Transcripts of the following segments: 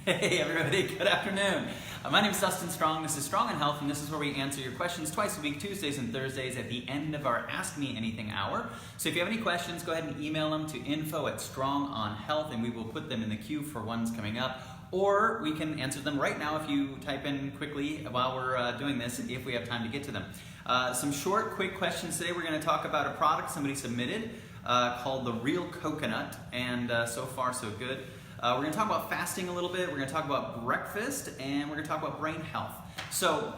Hey everybody, good afternoon. My name is Dustin Strong, this is Strong in Health, and this is where we answer your questions twice a week, Tuesdays and Thursdays at the end of our Ask Me Anything hour. So if you have any questions, go ahead and email them to info@strongonhealth and we will put them in the queue for ones coming up. Or we can answer them right now if you type in quickly while we're doing this, if we have time to get to them. Some short, quick questions today. We're going to talk about a product somebody submitted called the Real Coconut, and so far so good. We're going to talk about fasting a little bit, we're going to talk about breakfast, and we're going to talk about brain health. So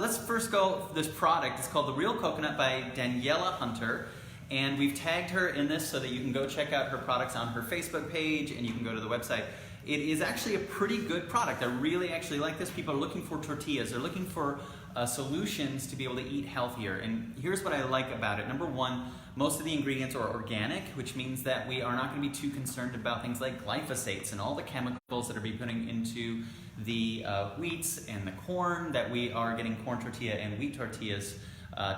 let's first go this product. It's called the Real Coconut by Daniela Hunter, and we've tagged her in this so that you can go check out her products on her Facebook page, and you can go to the website. It is actually a pretty good product. I really actually like this. People are looking for tortillas. They're looking for solutions to be able to eat healthier. And here's what I like about it. Number one, most of the ingredients are organic, which means that we are not going to be too concerned about things like glyphosates and all the chemicals that are being put into the wheats and the corn, that we are getting corn tortilla and wheat tortillas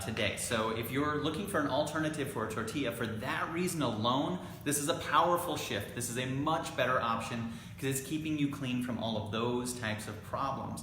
today. So if you're looking for an alternative for a tortilla, for that reason alone, this is a powerful shift. This is a much better option because it's keeping you clean from all of those types of problems.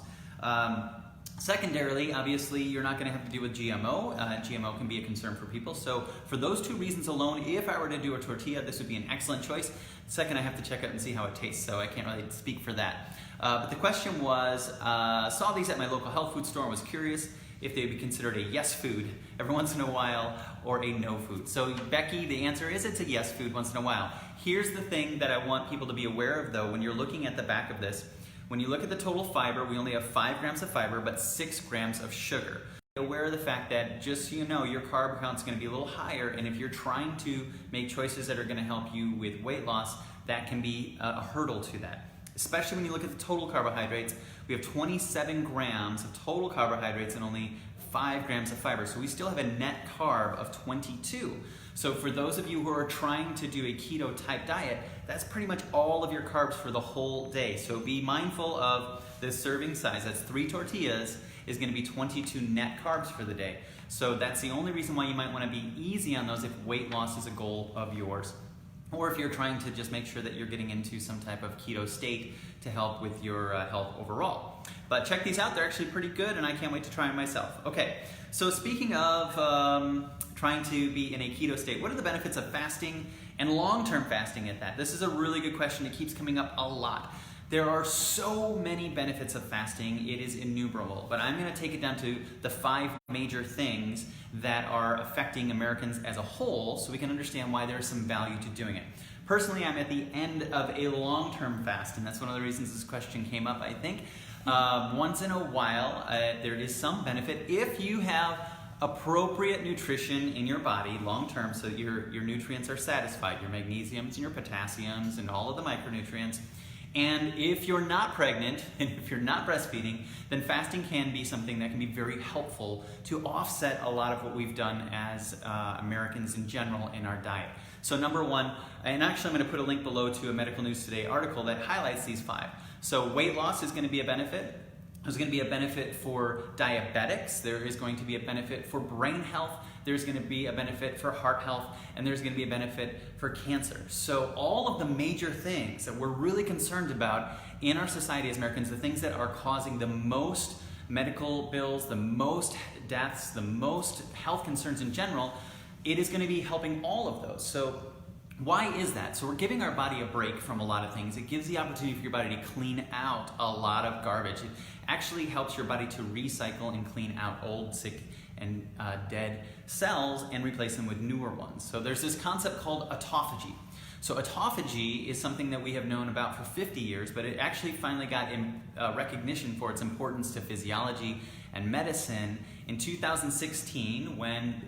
Secondarily, obviously, you're not going to have to deal with GMO. GMO can be a concern for people. So for those two reasons alone, if I were to do a tortilla, this would be an excellent choice. Second, I have to check out and see how it tastes, so I can't really speak for that. But the question was, saw these at my local health food store and was curious if they would be considered a yes food every once in a while or a no food. So Becky, the answer is it's a yes food once in a while. Here's the thing that I want people to be aware of though when you're looking at the back of this. When you look at the total fiber, we only have 5 grams of fiber, but 6 grams of sugar. Be aware of the fact that, just so you know, your carb count is going to be a little higher, and if you're trying to make choices that are going to help you with weight loss, that can be a hurdle to that. Especially when you look at the total carbohydrates, we have 27 grams of total carbohydrates and only 5 grams of fiber. So we still have a net carb of 22. So for those of you who are trying to do a keto type diet, that's pretty much all of your carbs for the whole day. So be mindful of the serving size. That's 3 tortillas is going to be 22 net carbs for the day. So that's the only reason why you might want to be easy on those if weight loss is a goal of yours. Or if you're trying to just make sure that you're getting into some type of keto state to help with your health overall. But check these out, they're actually pretty good and I can't wait to try them myself. Okay, so speaking of trying to be in a keto state, what are the benefits of fasting and long-term fasting at that? This is a really good question, it keeps coming up a lot. There are so many benefits of fasting, it is innumerable, but I'm going to take it down to the 5 major things that are affecting Americans as a whole so we can understand why there's some value to doing it. Personally, I'm at the end of a long-term fast, and that's one of the reasons this question came up, I think. Once in a while, there is some benefit if you have appropriate nutrition in your body long-term so your nutrients are satisfied, your magnesiums and your potassiums and all of the micronutrients. And if you're not pregnant and if you're not breastfeeding, then fasting can be something that can be very helpful to offset a lot of what we've done as Americans in general in our diet. So number one, and actually I'm going to put a link below to a Medical News Today article that highlights these 5. So weight loss is going to be a benefit. There's going to be a benefit for diabetics. There is going to be a benefit for brain health. There's going to be a benefit for heart health. And there's going to be a benefit for cancer. So all of the major things that we're really concerned about in our society as Americans, the things that are causing the most medical bills, the most deaths, the most health concerns in general, it is going to be helping all of those. So why is that? So we're giving our body a break from a lot of things. It gives the opportunity for your body to clean out a lot of garbage. It actually helps your body to recycle and clean out old, sick, and dead cells and replace them with newer ones. So there's this concept called autophagy. So autophagy is something that we have known about for 50 years, but it actually finally got recognition for its importance to physiology and medicine in 2016 when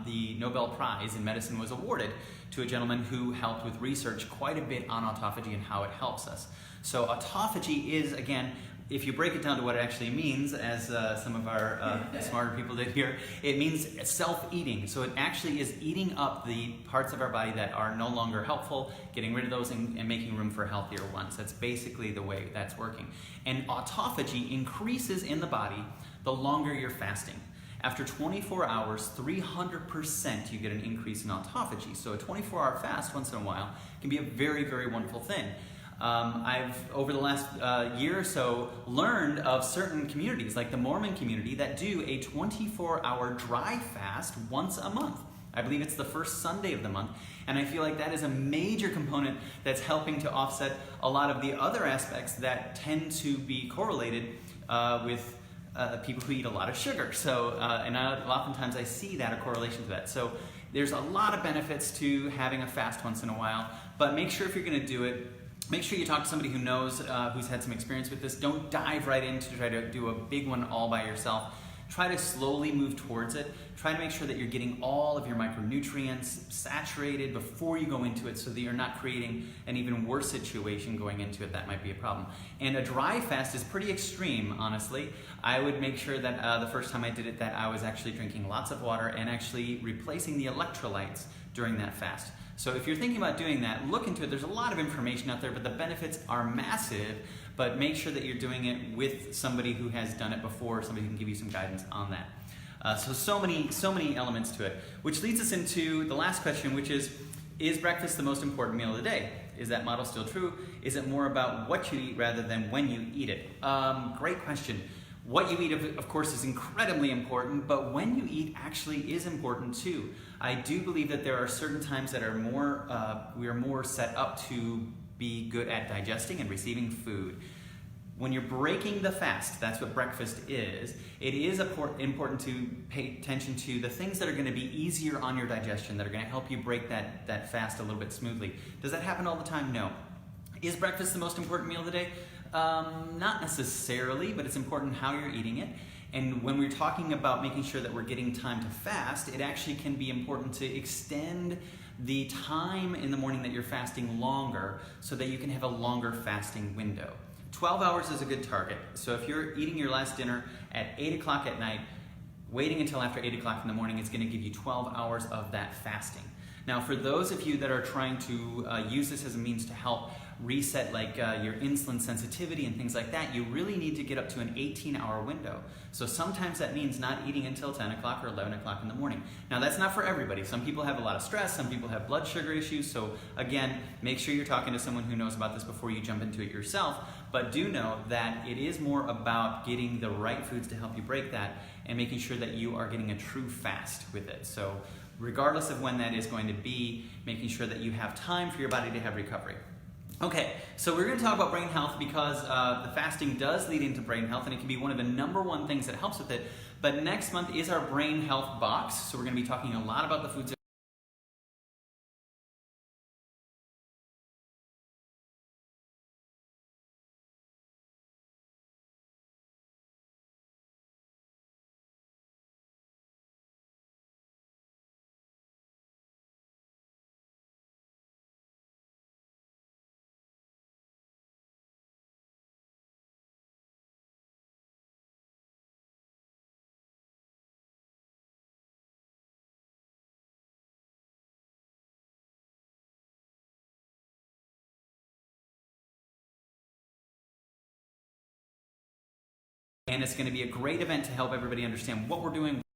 the Nobel Prize in Medicine was awarded to a gentleman who helped with research quite a bit on autophagy and how it helps us. So autophagy is, again, if you break it down to what it actually means, as some of our smarter people did here, it means self-eating. So it actually is eating up the parts of our body that are no longer helpful, getting rid of those and making room for healthier ones. That's basically the way that's working. And autophagy increases in the body the longer you're fasting. After 24 hours, 300% you get an increase in autophagy. So a 24-hour fast once in a while can be a very, very wonderful thing. I've, over the last year or so, learned of certain communities, like the Mormon community, that do a 24-hour dry fast once a month. I believe it's the first Sunday of the month, and I feel like that is a major component that's helping to offset a lot of the other aspects that tend to be correlated with people who eat a lot of sugar. So, and oftentimes I see that, a correlation to that. So there's a lot of benefits to having a fast once in a while, but make sure if you're gonna do it, make sure you talk to somebody who knows, who's had some experience with this. Don't dive right in to try to do a big one all by yourself. Try to slowly move towards it. Try to make sure that you're getting all of your micronutrients saturated before you go into it so that you're not creating an even worse situation going into it. That might be a problem. And a dry fast is pretty extreme, honestly. I would make sure that the first time I did it that I was actually drinking lots of water and actually replacing the electrolytes during that fast. So if you're thinking about doing that, look into it. There's a lot of information out there, but the benefits are massive. But make sure that you're doing it with somebody who has done it before, somebody who can give you some guidance on that. So many elements to it, which leads us into the last question, which is breakfast the most important meal of the day? Is that model still true? Is it more about what you eat rather than when you eat it? Great question. What you eat, of course, is incredibly important, but when you eat actually is important too. I do believe that there are certain times that are we are more set up to be good at digesting and receiving food. When you're breaking the fast, that's what breakfast is, it is important to pay attention to the things that are going to be easier on your digestion, that are going to help you break that fast a little bit smoothly. Does that happen all the time? No. Is breakfast the most important meal of the day? Not necessarily, but it's important how you're eating it. And when we're talking about making sure that we're getting time to fast, it actually can be important to extend the time in the morning that you're fasting longer so that you can have a longer fasting window. 12 hours is a good target. So if you're eating your last dinner at 8 o'clock at night, waiting until after 8 o'clock in the morning is going to give you 12 hours of that fasting. Now, for those of you that are trying to use this as a means to help reset your insulin sensitivity and things like that, you really need to get up to an 18-hour window. So sometimes that means not eating until 10 o'clock or 11 o'clock in the morning. Now, that's not for everybody. Some people have a lot of stress, some people have blood sugar issues, so again, make sure you're talking to someone who knows about this before you jump into it yourself, but do know that it is more about getting the right foods to help you break that and making sure that you are getting a true fast with it. So regardless of when that is going to be, making sure that you have time for your body to have recovery. Okay, so we're going to talk about brain health because the fasting does lead into brain health and it can be one of the #1 things that helps with it. But next month is our brain health box, so we're going to be talking a lot about the foods and it's going to be a great event to help everybody understand what we're doing.